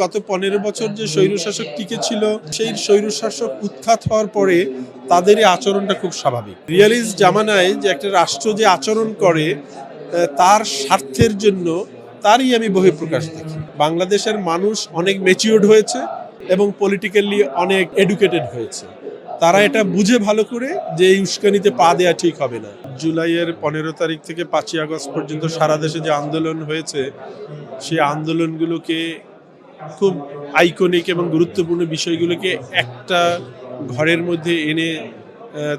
গত ১৫ বছর যে স্বৈরশাসক টিকে ছিল সেই স্বৈরশাসক উৎখাত হওয়ার পরে তাদেরই আচরণটা খুব স্বাভাবিক। রিয়ালিস্ট জামানায় যে একটা রাষ্ট্র যে আচরণ করে তার স্বার্থের জন্য তারই আমি বহিঃপ্রকাশ দেখি। বাংলাদেশের মানুষ অনেক ম্যাচিউরড হয়েছে এবং পলিটিক্যালি অনেক এডুকেটেড হয়েছে। তারা এটা বুঝে ভালো করে যে এই উস্কানিতে পা দেওয়া ঠিক হবে না। জুলাইয়ের ১৫ তারিখ থেকে ৫ই আগস্ট পর্যন্ত সারা দেশে যে আন্দোলন হয়েছে সেই আন্দোলনগুলোকে খুব আইকনিক এবং গুরুত্বপূর্ণ বিষয়গুলোকে একটা ঘরের মধ্যে এনে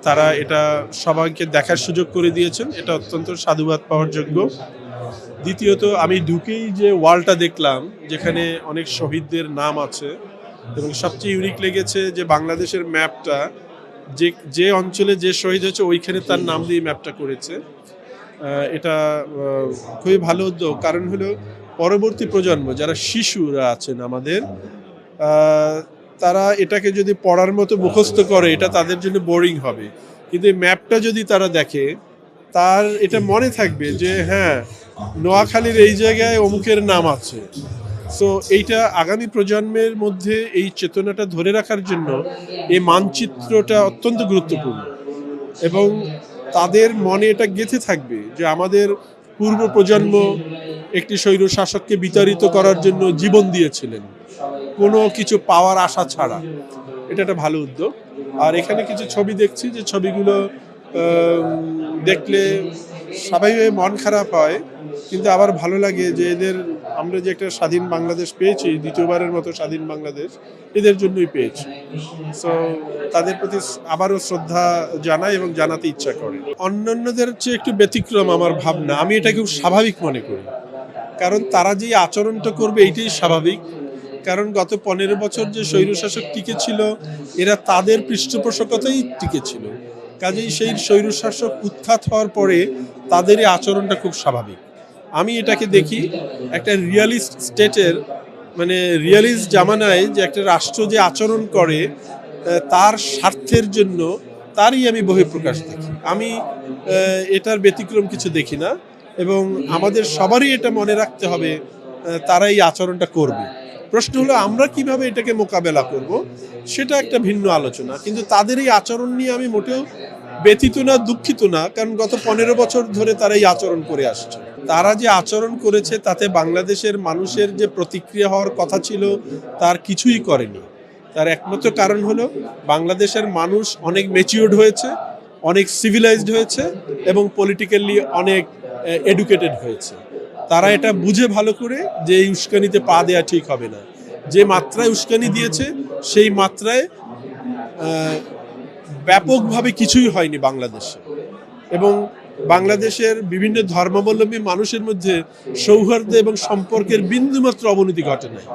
তারা এটা সবাইকে দেখার সুযোগ করে দিয়েছেন। এটা অত্যন্ত সাধুবাদ পাওয়ার যোগ্য। দ্বিতীয়ত আমি ঢুকেই যে ওয়ালটা দেখলাম যেখানে অনেক শহীদদের নাম আছে এবং সবচেয়ে ইউনিক লেগেছে যে বাংলাদেশের ম্যাপটা যে অঞ্চলে যে শহীদ হয়েছে ওইখানে তার নাম দিয়ে ম্যাপটা করেছে। এটা খুবই ভালো উদ্যোগ। কারণ হলো পরবর্তী প্রজন্ম যারা শিশুরা আছেন আমাদের, তারা এটাকে যদি পড়ার মতো মুখস্থ করে এটা তাদের জন্য বোরিং হবে, কিন্তু এই ম্যাপটা যদি তারা দেখে তার এটা মনে থাকবে যে হ্যাঁ, নোয়াখালীর এই জায়গায় অমুকের নাম আছে। সো এইটা আগামী প্রজন্মের মধ্যে এই চেতনাটা ধরে রাখার জন্য এই মানচিত্রটা অত্যন্ত গুরুত্বপূর্ণ এবং তাদের মনে এটা গেঁথে থাকবে যে আমাদের পূর্ব প্রজন্ম একটি স্বৈর শাসককে বিতাড়িত করার জন্য জীবন দিয়েছিলেন কোনো কিছু পাওয়ার আশা ছাড়া। এটা একটা ভালো উদ্যোগ। আর এখানে কিছু ছবি দেখছি যে ছবিগুলো দেখলে স্বাভাবিকভাবে মন খারাপ হয়, কিন্তু আবার ভালো লাগে যে আমরা যে একটা স্বাধীন বাংলাদেশ পেয়েছি, দ্বিতীয়বারের মতো স্বাধীন বাংলাদেশ এদের জন্যই পেয়েছি। সো তাদের প্রতি আবারও শ্রদ্ধা জানাই এবং জানাতে ইচ্ছা করে। অন্যান্যদের চেয়ে একটু ব্যতিক্রম আমার ভাবনা, আমি এটা খুব স্বাভাবিক মনে করি। কারণ তারা যে আচরণটা করবে এইটাই স্বাভাবিক। কারণ গত ১৫ বছর যে স্বৈরশাসক টিকে ছিল এরা তাদের পৃষ্ঠপোষকতাই টিকে ছিল। কাজেই সেই স্বৈরশাসক উৎখাত হওয়ার পরে তাদেরই আচরণটা খুব স্বাভাবিক। আমি এটাকে দেখি একটা রিয়ালিস্ট স্টেটের, মানে রিয়ালিস্ট জামানায় যে একটা রাষ্ট্র যে আচরণ করে তার স্বার্থের জন্য তারই আমি বহিঃপ্রকাশ দেখি। আমি এটার ব্যতিক্রম কিছু দেখি না এবং আমাদের সবারই এটা মনে রাখতে হবে তারা এই আচরণটা করবে। প্রশ্ন হলো আমরা কিভাবে এটাকে মোকাবেলা করব, সেটা একটা ভিন্ন আলোচনা। কিন্তু তাদের এই আচরণ নিয়ে আমি মোটেও ব্যথিত না, দুঃখিত না, কারণ গত ১৫ বছর ধরে তারা এই আচরণ করে আসছে। তারা যে আচরণ করেছে তাতে বাংলাদেশের মানুষের যে প্রতিক্রিয়া হওয়ার কথা ছিল তার কিছুই করেনি। তার একমাত্র কারণ হলো বাংলাদেশের মানুষ অনেক ম্যাচিউরড হয়েছে, অনেক সিভিলাইজড হয়েছে এবং পলিটিক্যালি অনেক এডুকেটেড হয়েছে। তারা এটা বুঝে ভালো করে যে এই উস্কানিতে পা দেওয়া ঠিক হবে না। যে মাত্রায় উস্কানি দিয়েছে সেই মাত্রায় ব্যাপকভাবে কিছুই হয়নি বাংলাদেশে এবং বাংলাদেশের বিভিন্ন ধর্মাবলম্বী মানুষের মধ্যে সৌহার্দ্য এবং সম্পর্কের বিন্দুমাত্র অবনতি ঘটে নাই,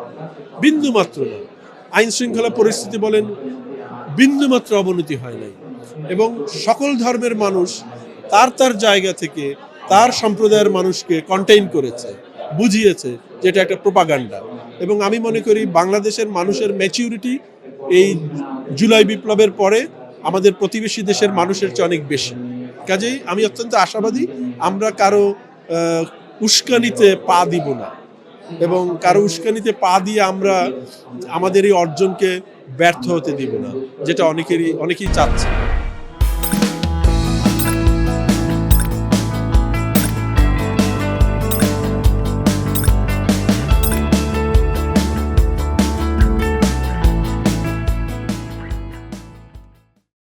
বিন্দুমাত্র না। আইন শৃঙ্খলা পরিস্থিতি বলেন, বিন্দুমাত্র অবনতি হয় নাই এবং সকল ধর্মের মানুষ তার জায়গা থেকে তার সম্প্রদায়ের মানুষকে কন্টেইন করেছে, বুঝিয়েছে যেটা একটা প্রোপাগান্ডা। এবং আমি মনে করি বাংলাদেশের মানুষের ম্যাচিউরিটি এই জুলাই বিপ্লবের পরে আমাদের প্রতিবেশী দেশের মানুষের চেয়ে অনেক বেশি। কাজেই আমি অত্যন্ত আশাবাদী আমরা কারো উস্কানিতে পা দিব না এবং কারো উস্কানিতে পা দিয়ে আমরা আমাদের এই অর্জনকে ব্যর্থ হতে দিব না, যেটা অনেকেই চাচ্ছে।